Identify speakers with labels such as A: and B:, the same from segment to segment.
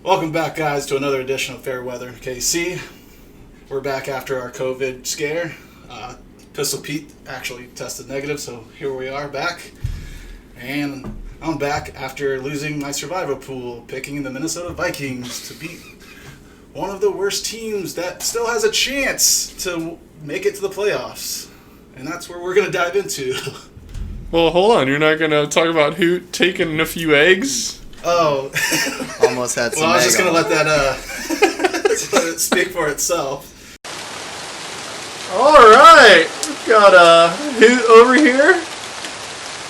A: Welcome back, guys, to another edition of Fair Weather KC. We're back after our COVID scare. Pistol Pete actually tested negative, so here we are back. And I'm back after losing my survival pool, picking the Minnesota Vikings to beat one of the worst teams that still has a chance to make it to the playoffs. And that's where we're going to dive into.
B: Well, hold on. You're not going to talk about Hoot taking a few eggs?
A: Oh.
C: Almost had some
A: Well, I was just going to let that let it speak for itself.
B: All right. We've got Hoot over here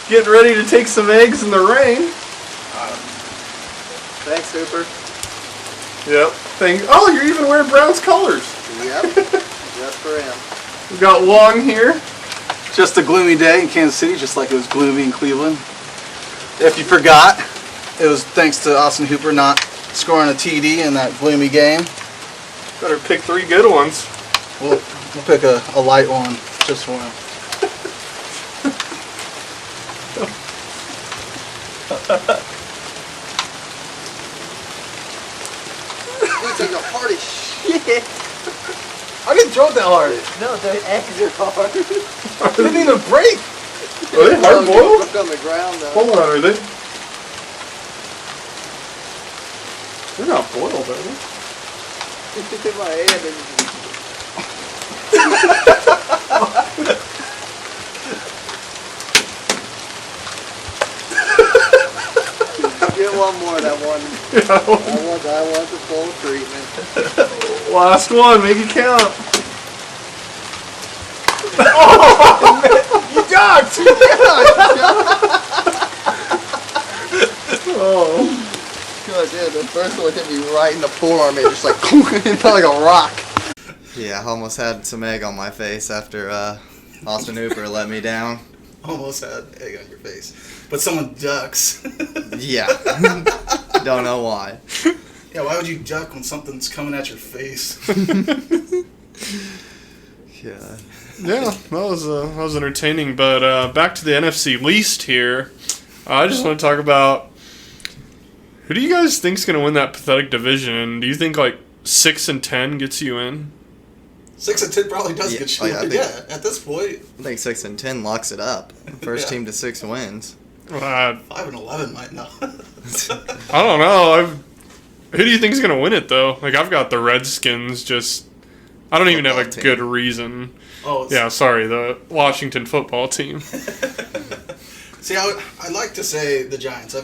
B: getting ready to take some eggs in the rain.
C: Thanks, Hooper.
B: Yep. Oh, you're even wearing Brown's colors.
C: Yep. Just for him.
B: We've got Wong here.
D: Just a gloomy day in Kansas City, just like it was gloomy in Cleveland. If you forgot, it was thanks to Austin Hooper not scoring a TD in that gloomy game.
B: Better pick three good ones.
D: We'll pick a light one just for him.
C: He's taking a party shit.
D: I didn't throw it that hard.
C: No, the eggs are hard.
D: I didn't even break.
B: Are they hard boiled?
C: Look on the ground, though.
B: Hold on, are they? They're not boiled, are they?
C: It's in my hand. Get one more of that one.
B: Yeah.
C: I want the full treatment.
B: Last one, make it count.
C: You ducked!
B: Oh.
C: Good, dude. The first one hit me right in the forearm. It just like it felt like a rock. Yeah, I almost had some egg on my face after Austin Hooper let me down.
A: Almost had egg on your face. But someone ducks.
C: Yeah. Don't know why.
A: Yeah, why would you duck when something's coming at your face?
C: Yeah.
B: Yeah, that was entertaining. But back to the NFC least here. I just want to talk about who do you guys think's going to win that pathetic division? Do you think like 6-10 gets you in?
A: 6-10 probably does get you.
C: Yeah,
A: At this point,
C: I think 6-10 locks it up. First
A: Yeah.
C: team to 6 wins.
A: 5-11 might not.
B: I don't know. Who do you think's going to win it though? Like I've got the Redskins. Just I don't even have a
C: Football team.
B: good reason.
A: Oh,
B: Yeah, sorry, the Washington football team.
A: See, I'd like to say the Giants.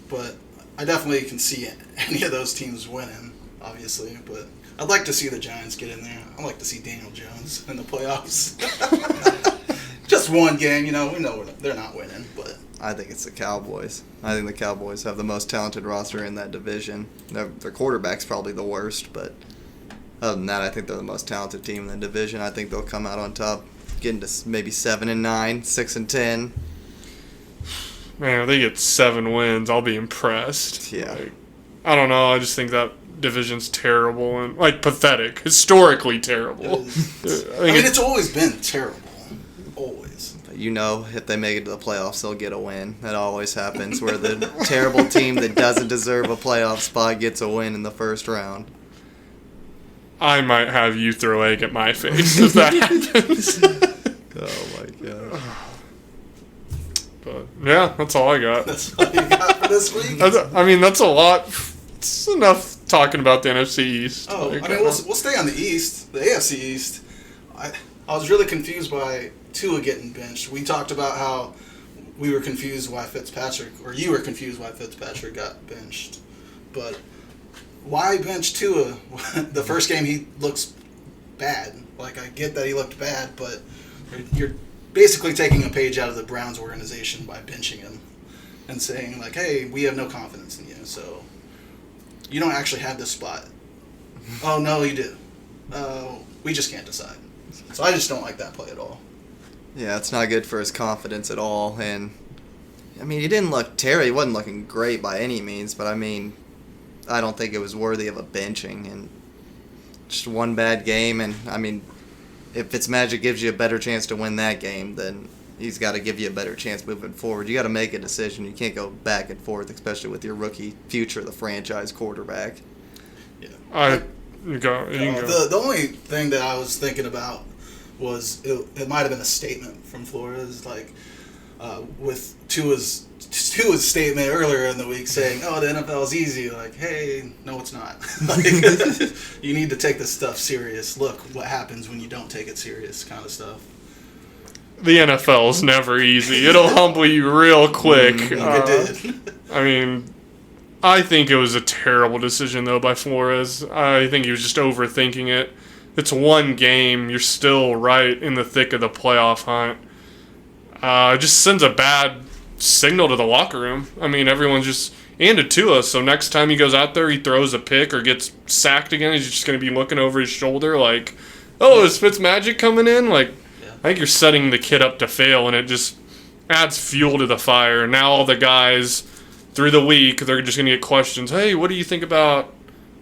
A: But I definitely can see any of those teams winning, obviously. But I'd like to see the Giants get in there. I'd like to see Daniel Jones in the playoffs. Just one game, we know they're not winning, but
C: I think it's the Cowboys. I think the Cowboys have the most talented roster in that division. Their quarterback's probably the worst, but other than that, I think they're the most talented team in the division. I think they'll come out on top, getting to maybe 7-9, 6-10.
B: Man, if they get 7 wins, I'll be impressed.
C: Yeah.
B: Like, I don't know. I just think that division's terrible and pathetic, historically terrible.
A: it's always been terrible, always.
C: If they make it to the playoffs, they'll get a win. That always happens, where the terrible team that doesn't deserve a playoff spot gets a win in the first round.
B: I might have you throw egg at my face if that happens.
C: Oh my god.
B: But yeah, that's all I got.
A: That's all you got for this week.
B: That's a lot. It's enough talking about the NFC East.
A: Oh, we'll stay on the East, the AFC East. I was really confused by Tua getting benched. We talked about how we were confused why you were confused why Fitzpatrick got benched. But why bench Tua? The first game he looks bad. I get that he looked bad, but you're basically taking a page out of the Browns organization by benching him and saying, hey, we have no confidence in you, so you don't actually have this spot. Oh, no, you do. We just can't decide. So I just don't like that play at all.
C: Yeah, it's not good for his confidence at all. And he didn't look terrible. He wasn't looking great by any means, but I don't think it was worthy of a benching. And just one bad game, and if Fitzmagic gives you a better chance to win that game, then he's got to give you a better chance moving forward. You got to make a decision. You can't go back and forth, especially with your rookie future, the franchise quarterback.
B: Yeah. You can go.
A: The only thing that I was thinking about was it might have been a statement from Flores, like with Tua's statement earlier in the week saying, "Oh, the NFL is easy." Like, hey, no, it's not. Like, you need to take this stuff serious. Look what happens when you don't take it serious, kind of stuff.
B: The NFL is never easy. It'll humble you real quick.
A: It did.
B: I mean, I think it was a terrible decision, though, by Flores. I think he was just overthinking it. It's one game. You're still right in the thick of the playoff hunt. It just sends a bad signal to the locker room. I mean, everyone's just... And to Tua, so next time he goes out there, he throws a pick or gets sacked again, he's just going to be looking over his shoulder like, oh, is Fitzmagic coming in? Like, I think you're setting the kid up to fail, and it just adds fuel to the fire. Now all the guys through the week, they're just going to get questions. Hey, what do you think about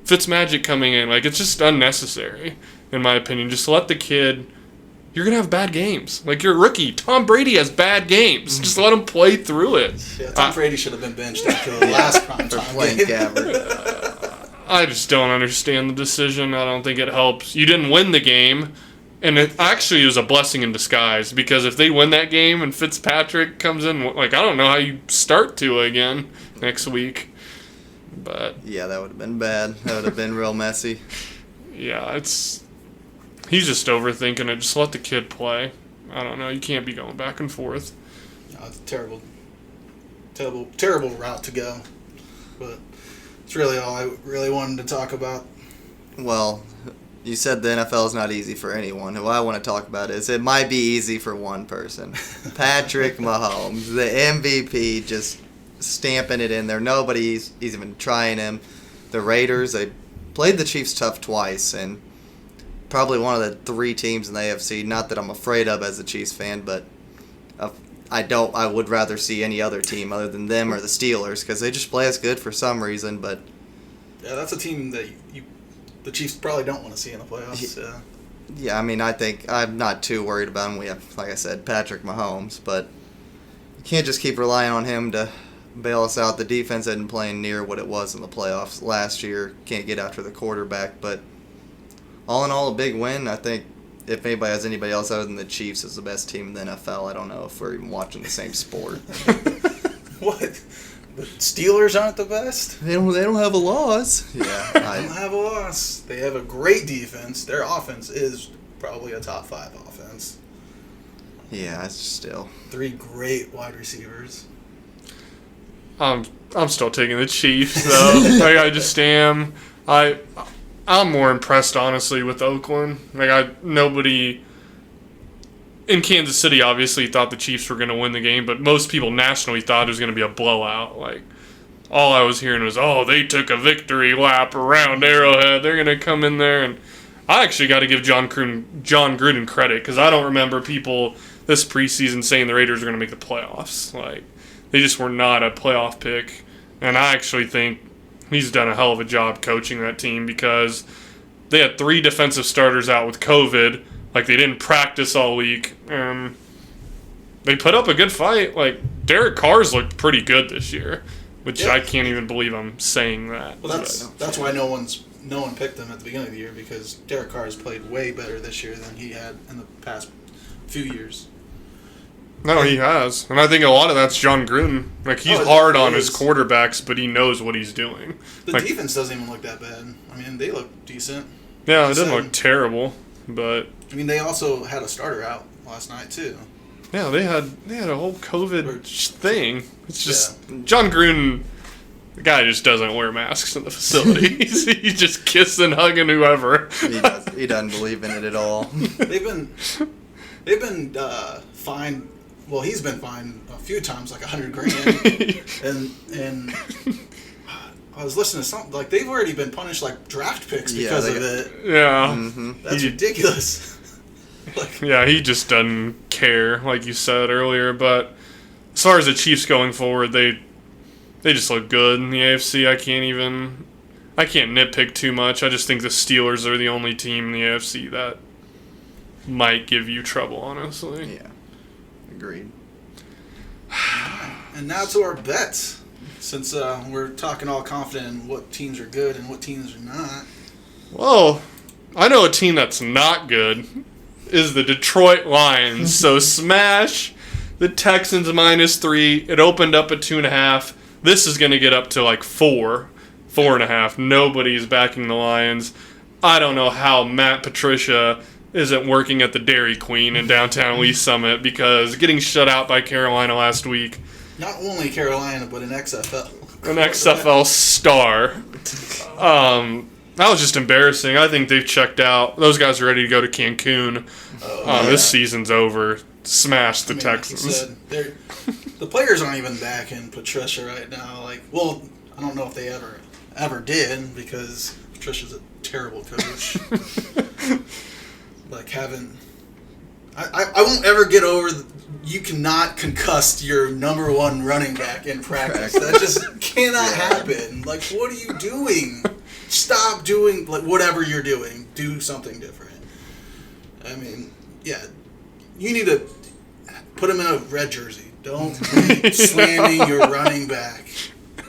B: Fitzmagic coming in? Like, it's just unnecessary, in my opinion. Just let the kid... You're going to have bad games. Like, you're a rookie. Tom Brady has bad games. Just let him play through it.
A: Yeah, Tom Brady should have been benched after the last primetime
C: game.
B: I just don't understand the decision. I don't think it helps. You didn't win the game. And it actually was a blessing in disguise, because if they win that game and Fitzpatrick comes in, like, I don't know how you start Tua again next week. But
C: yeah, that would have been bad. That would have been real messy.
B: Yeah, he's just overthinking it. Just let the kid play. I don't know. You can't be going back and forth.
A: No, it's a terrible route to go. But it's really all I really wanted to talk about.
C: Well, you said the NFL is not easy for anyone. Who I want to talk about is it might be easy for one person. Patrick Mahomes, the MVP, just stamping it in there. Nobody's even trying him. The Raiders, they played the Chiefs tough twice, and probably one of the three teams in the AFC, not that I'm afraid of as a Chiefs fan, but I would rather see any other team other than them or the Steelers, because they just play us good for some reason. But
A: yeah, that's a team that the Chiefs probably don't want to see in the playoffs.
C: Yeah, I mean, I think I'm not too worried about him. We have, like I said, Patrick Mahomes, but you can't just keep relying on him to bail us out. The defense isn't playing near what it was in the playoffs last year. Can't get after the quarterback, but all in all, a big win. I think if anybody has anybody else other than the Chiefs as the best team in the NFL, I don't know if we're even watching the same sport.
A: What? The Steelers aren't the best?
C: They don't have a loss. Yeah,
A: They don't have a loss. They have a great defense. Their offense is probably a top 5 offense.
C: Yeah, it's still
A: 3 great wide receivers.
B: I'm still taking the Chiefs, though. Like, I just am. I'm more impressed, honestly, with Oakland. Like, nobody in Kansas City obviously thought the Chiefs were going to win the game, but most people nationally thought it was going to be a blowout. Like, all I was hearing was, oh, they took a victory lap around Arrowhead. They're going to come in there. And I actually got to give John Gruden credit, because I don't remember people this preseason saying the Raiders are going to make the playoffs. Like, they just were not a playoff pick. And I actually think he's done a hell of a job coaching that team, because they had 3 defensive starters out with COVID. Like, they didn't practice all week. They put up a good fight. Like, Derek Carr's looked pretty good this year, which I can't even believe I'm saying that.
A: Well, that's why no one picked them at the beginning of the year, because Derek Carr has played way better this year than he had in the past few years.
B: No, he has. And I think a lot of that's John Gruden. Like, he's hard on his quarterbacks, but he knows what he's doing.
A: The defense doesn't even look that bad. I mean, they look decent.
B: Yeah, it didn't look terrible, but
A: I mean, they also had a starter out last night too.
B: Yeah, they had a whole COVID thing. It's just John Gruden. The guy just doesn't wear masks in the facility. He's just kissing, hugging whoever.
C: He doesn't believe in it at all.
A: They've been fined. Well, he's been fined a few times, like $100,000, and I was listening to something like they've already been punished like draft picks because of it.
B: Yeah,
A: that's ridiculous.
B: Yeah, he just doesn't care, like you said earlier. But as far as the Chiefs going forward, they just look good in the AFC. I can't nitpick too much. I just think the Steelers are the only team in the AFC that might give you trouble, honestly.
C: Yeah. Agreed.
A: And now to our bets. Since we're talking all confident in what teams are good and what teams are not.
B: Well, I know a team that's not good is the Detroit Lions. So smash the Texans -3. It opened up at 2.5. This is going to get up to like 4.5. Nobody's backing the Lions. I don't know how Matt Patricia isn't working at the Dairy Queen in downtown Lee Summit, because getting shut out by Carolina last week.
A: Not only Carolina, but an XFL.
B: An XFL star. That was just embarrassing. I think they've checked out. Those guys are ready to go to Cancun. This season's over. Smash the Texans.
A: Like you said, the players aren't even backing Patricia right now. Like, well, I don't know if they ever did, because Patricia's a terrible coach. Like, I won't ever get over. You cannot concuss your number one running back in practice. That just cannot happen. Like, what are you doing? Stop doing whatever you're doing. Do something different. I mean, yeah, you need to put him in a red jersey. Don't be slamming your running back.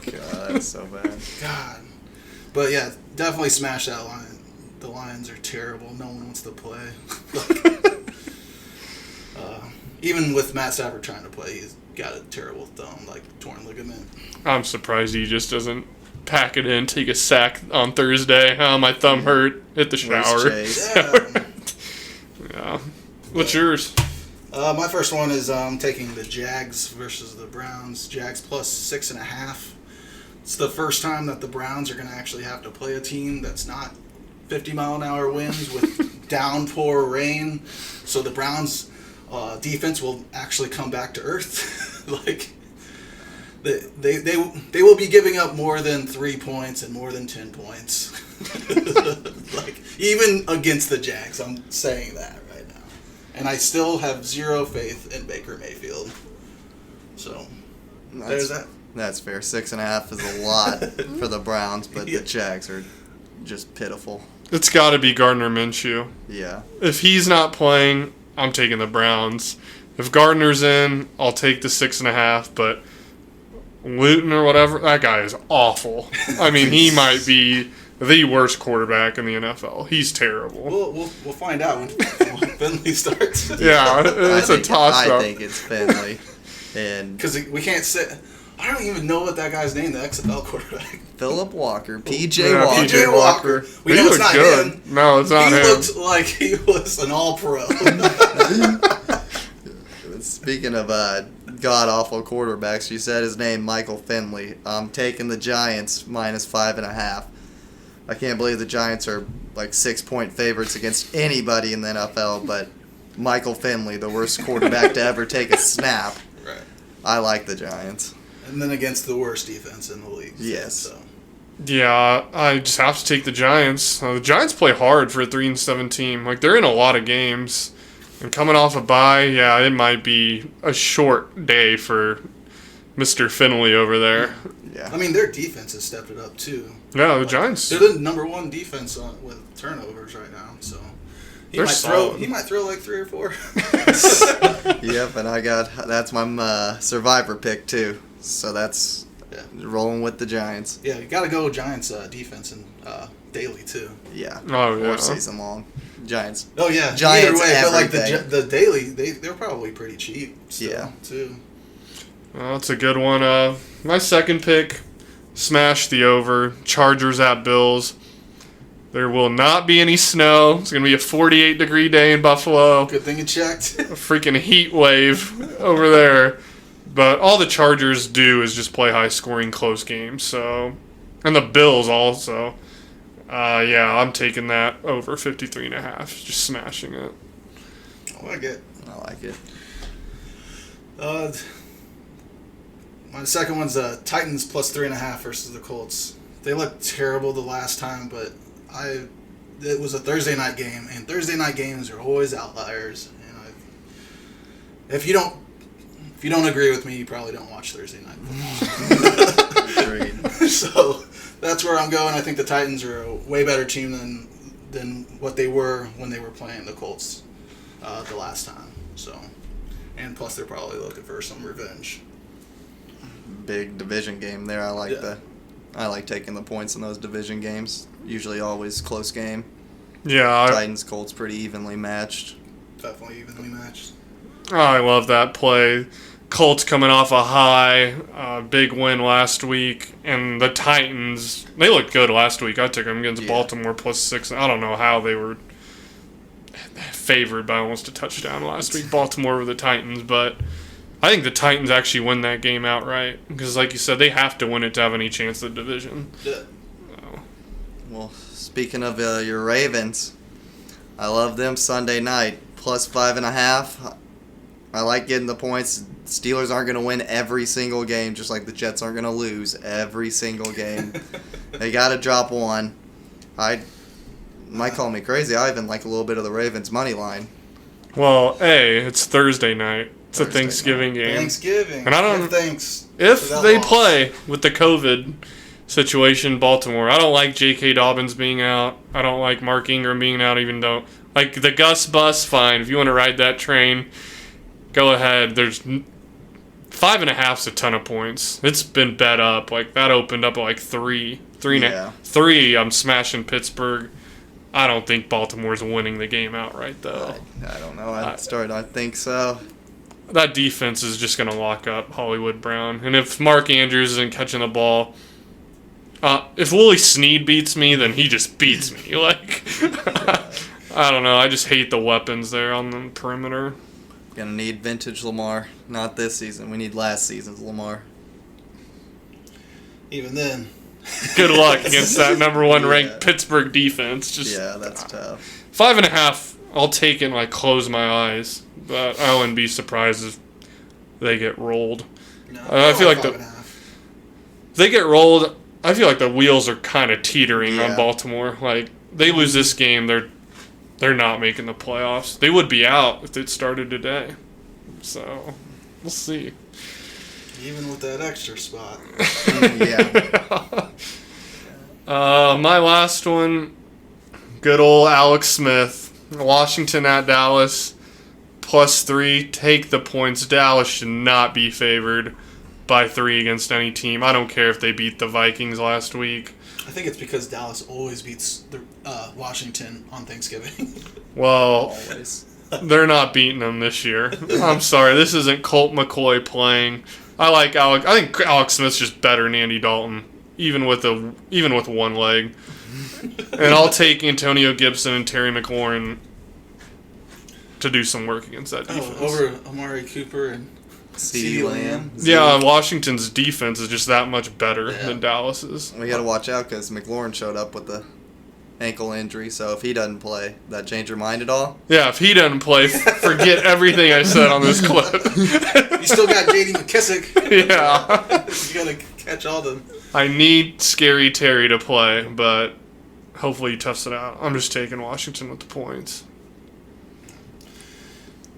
C: God, that's so bad.
A: God. But yeah, definitely smash that line. The Lions are terrible. No one wants to play. Even with Matt Stafford trying to play, he's got a terrible thumb, like torn ligament.
B: I'm surprised he just doesn't pack it in, take a sack on Thursday. My thumb hurt. Hit the shower. Yeah. What's yours?
A: My first one is taking the Jags versus the Browns. Jags plus 6.5. It's the first time that the Browns are going to actually have to play a team that's not 50-mile-an-hour winds with downpour rain. So the Browns defense will actually come back to earth. Like, they will be giving up more than 3 points and more than 10 points. Like, even against the Jags, I'm saying that right now. And I still have zero faith in Baker Mayfield. So, there's that.
C: That's fair. 6.5 is a lot for the Browns, but the Jags are just pitiful.
B: It's got to be Gardner Minshew.
C: Yeah.
B: If he's not playing, I'm taking the Browns. If Gardner's in, I'll take the 6.5. But Luton or whatever, that guy is awful. I mean, he might be the worst quarterback in the NFL. He's terrible.
A: We'll find out when Finley starts.
B: Yeah, it's a toss-up.
C: I think it's Finley.
A: Because we can't say... I don't even know what that guy's name, the XFL quarterback.
C: Philip Walker. PJ
B: Yeah,
C: Walker.
A: PJ Walker. We know it's not
B: good.
A: him.
B: No, it's not
A: He
B: him.
A: looked like he was an all-pro.
C: Speaking of god-awful quarterbacks, you said his name, Michael Finley. I'm taking the Giants -5.5. I can't believe the Giants are like 6-point favorites against anybody in the NFL, but Michael Finley, the worst quarterback to ever take a snap.
A: Right.
C: I like the Giants.
A: And then against the worst defense in the league.
C: Yes.
A: So.
B: Yeah, I just have to take the Giants. The Giants play hard for a 3-7 team. Like, they're in a lot of games. And coming off a bye, yeah, it might be a short day for Mr. Finley over there.
C: Yeah.
A: I mean, their defense has stepped it up, too.
B: Yeah, the Giants.
A: They're the number one defense with turnovers right now, so... He might throw like 3 or 4.
C: Yep, and that's my survivor pick, too. So that's rolling with the Giants.
A: Yeah, you got to go Giants defense and daily too.
C: Yeah.
B: Oh, yeah.
C: Or season long. Giants.
A: Oh yeah.
C: Giants.
A: Either way, but like
C: everything.
A: the daily, they're probably pretty cheap. Still, too.
B: Well, that's a good one. My second pick, smash the over. Chargers at Bills. There will not be any snow. It's going to be a 48-degree day in Buffalo.
A: Good thing you checked.
B: A freaking heat wave over there. But all the Chargers do is just play high-scoring, close games. So, and the Bills also. Yeah, I'm taking that over 53.5. Just smashing it.
A: I like it. My second one's Titans plus 3.5 versus the Colts. They looked terrible the last time, but it was a Thursday night game, and Thursday night games are always outliers. And if you don't agree with me, you probably don't watch Thursday night football.
C: Agreed.
A: So that's where I'm going. I think the Titans are a way better team than what they were when they were playing the Colts the last time. So, And plus, they're probably looking for some revenge.
C: Big division game there. I like taking the points in those division games. Usually always close game.
B: Yeah,
C: Titans Colts pretty evenly matched.
A: Definitely evenly matched.
B: I love that play. Colts coming off a high, big win last week, and the Titans, they looked good last week. I took them against Baltimore +6. I don't know how they were favored by almost a touchdown last week. Baltimore were the Titans, but I think the Titans actually win that game outright because, like you said, they have to win it to have any chance of the division.
A: Yeah.
C: Well, speaking of your Ravens, I love them Sunday night, +5.5. I like getting the points. Steelers aren't going to win every single game, just like the Jets aren't going to lose every single game. They got to drop one. I might call me crazy. I even like a little bit of the Ravens money line.
B: Well, it's Thursday night. It's a Thanksgiving game.
A: Thanksgiving.
B: And I don't. If they play with the COVID situation in Baltimore, I don't like J.K. Dobbins being out. I don't like Mark Ingram being out, even though like the Gus bus. Fine, if you want to ride that train, go ahead. There's 5.5's a ton of points. It's been bet up. Like that opened up at like 3. I'm smashing Pittsburgh. I don't think Baltimore's winning the game outright though.
C: I don't know. I think so.
B: That defense is just going to lock up Hollywood Brown. And if Mark Andrews isn't catching the ball, if Willie Snead beats me, then he just beats me. Like, I don't know. I just hate the weapons there on the perimeter.
C: Gonna need vintage Lamar. Not this season. We need last season's Lamar.
A: Even then.
B: Good luck against that number 1 ranked Pittsburgh defense.
C: That's tough.
B: 5.5, I'll take it and like close my eyes. But I wouldn't be surprised if they get rolled.
A: No,
B: I feel like
A: if
B: they get rolled, I feel like the wheels are kind of teetering on Baltimore. Like they lose this game, they're not making the playoffs. They would be out if it started today. So we'll see.
A: Even with that extra spot.
B: My last one, good old Alex Smith, Washington at Dallas. +3, take the points. Dallas should not be favored by 3 against any team. I don't care if they beat the Vikings last week.
A: I think it's because Dallas always beats the Washington on Thanksgiving.
B: Well, they're not beating them this year. I'm sorry, this isn't Colt McCoy playing. I think Alex Smith's just better than Andy Dalton, even with one leg. And I'll take Antonio Gibson and Terry McLaurin to do some work against that defense.
A: Over Amari Cooper and CeeDee Lamb.
B: Yeah, Washington's defense is just that much better than Dallas's.
C: We got to watch out because McLaurin showed up with the ankle injury, so if he doesn't play, that change your mind at all?
B: Yeah, if he doesn't play, forget everything I said on this clip.
A: You still got J.D. McKissick.
B: Yeah.
A: You got to catch all them.
B: I need Scary Terry to play, but hopefully he toughs it out. I'm just taking Washington with the points.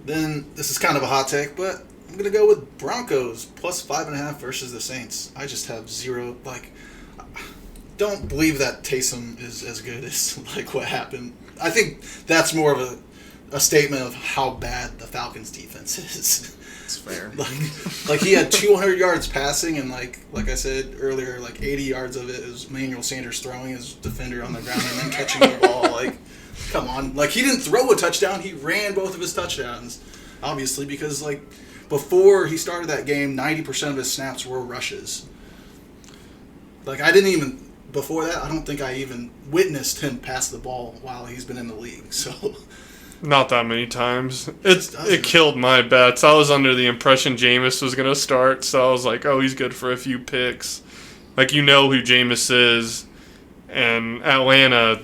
A: Then, this is kind of a hot take, but I'm going to go with Broncos +5.5 versus the Saints. I just have zero, don't believe that Taysom is as good as, what happened. I think that's more of a statement of how bad the Falcons' defense is.
C: It's fair.
A: He had 200 yards passing, and like I said earlier, 80 yards of it is Manuel Sanders throwing his defender on the ground and then catching the ball. Come on. He didn't throw a touchdown. He ran both of his touchdowns, obviously, because, before he started that game, 90% of his snaps were rushes. Before that, I don't think I even witnessed him pass the ball while he's been in the league, so...
B: Not that many times. It killed my bets. I was under the impression Jameis was going to start, so I was like, oh, he's good for a few picks. You know who Jameis is. And Atlanta,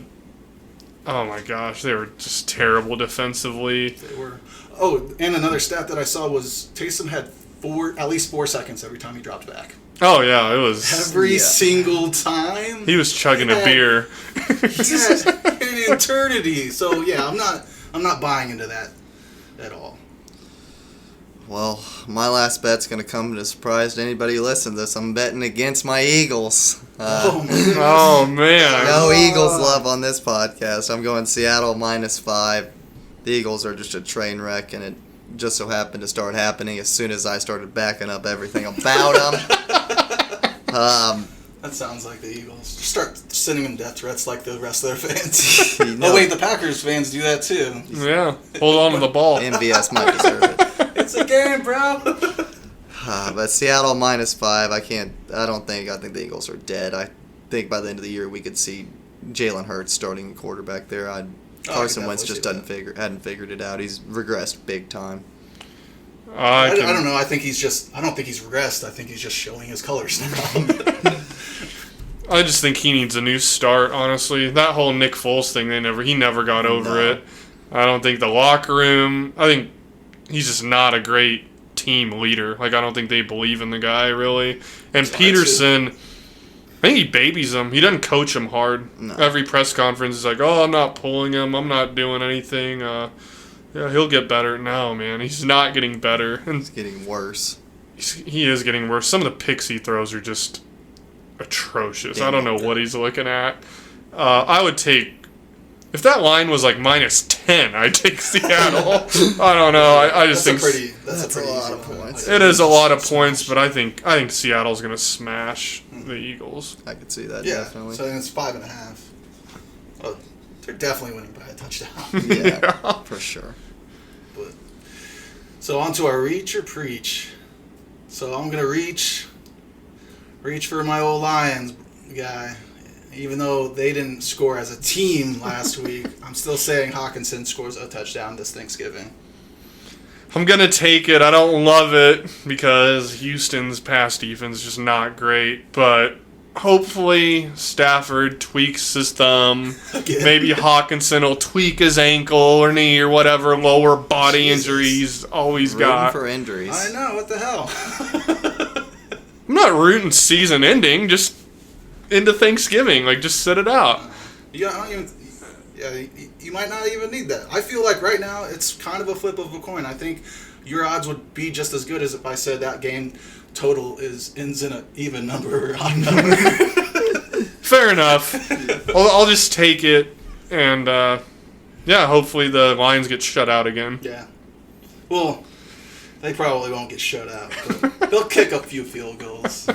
B: oh my gosh, they were just terrible defensively.
A: They were. Oh, and another stat that I saw was Taysom had at least 4 seconds every time he dropped back.
B: Oh, yeah, it was...
A: Every single time.
B: He was chugging a beer.
A: An eternity. So, yeah, I'm not buying into that at all.
C: Well, my last bet's going to come to surprise to anybody who listens to this. I'm betting against my Eagles.
B: Oh, man.
C: No Eagles love on this podcast. I'm going Seattle -5. The Eagles are just a train wreck, and just so happened to start happening as soon as I started backing up everything about him.
A: That sounds like the Eagles. Just start sending them death threats like the rest of their fans.
C: No.
A: Oh wait, the Packers fans do that too.
B: Yeah, hold on to the ball.
C: MVS might deserve it.
A: It's a game, bro.
C: But Seattle -5. I think the Eagles are dead. I think by the end of the year we could see Jalen Hurts starting quarterback there. Carson Wentz just hadn't figured it out. He's regressed big time.
A: I don't know. I don't think he's regressed. I think he's just showing his colors now.
B: I just think he needs a new start, honestly. That whole Nick Foles thing, he never got over it. I don't think the locker room, I think he's just not a great team leader. Like, I don't think they believe in the guy, really. And Peterson, I think he babies him. He doesn't coach him hard.
C: No.
B: Every press conference is like, oh, I'm not pulling him. I'm not doing anything. Yeah, he'll get better. No, man, he's not getting better. And
C: It's getting worse.
B: he is getting worse. Some of the picks he throws are just atrocious. I don't know what he's looking at. I would take, if that line was like -10, I'd take Seattle. I don't know. I just think
A: that's a
C: lot
A: easy
C: of
A: one.
C: points.
B: it is a lot of points, but I think Seattle's gonna smash the Eagles.
C: I could see that,
A: Yeah,
C: definitely.
A: so then it's 5.5. Oh, they're definitely winning by a touchdown.
C: Yeah, for sure.
A: But, so on to our reach or preach. So I'm gonna reach for my old Lions guy. Even though they didn't score as a team last week, I'm still saying Hawkinson scores a touchdown this Thanksgiving.
B: I'm gonna take it. I don't love it because Houston's pass defense is just not great, but hopefully Stafford tweaks his thumb.
A: Again.
B: Maybe Hawkinson will tweak his ankle or knee or whatever lower body
A: Jesus.
B: injury he's always
C: Rooting
B: got.
C: for injuries.
A: I know, what the hell?
B: I'm not rooting season ending, just into Thanksgiving. Like, just sit it out.
A: You might not even need that. I feel like right now it's kind of a flip of a coin. I think your odds would be just as good as if I said that game total ends in an even number or odd number.
B: Fair enough. I'll just take it, and hopefully the Lions get shut out again.
A: Yeah. Well, they probably won't get shut out, but they'll kick a few field goals.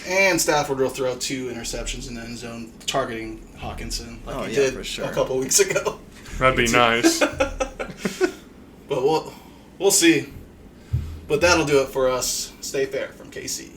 A: And Stafford will throw 2 interceptions in the end zone, targeting Hawkinson like he did
C: for sure.
A: a couple weeks ago.
B: That'd be nice.
A: But we'll see. But that'll do it for us. Stay fair from KC.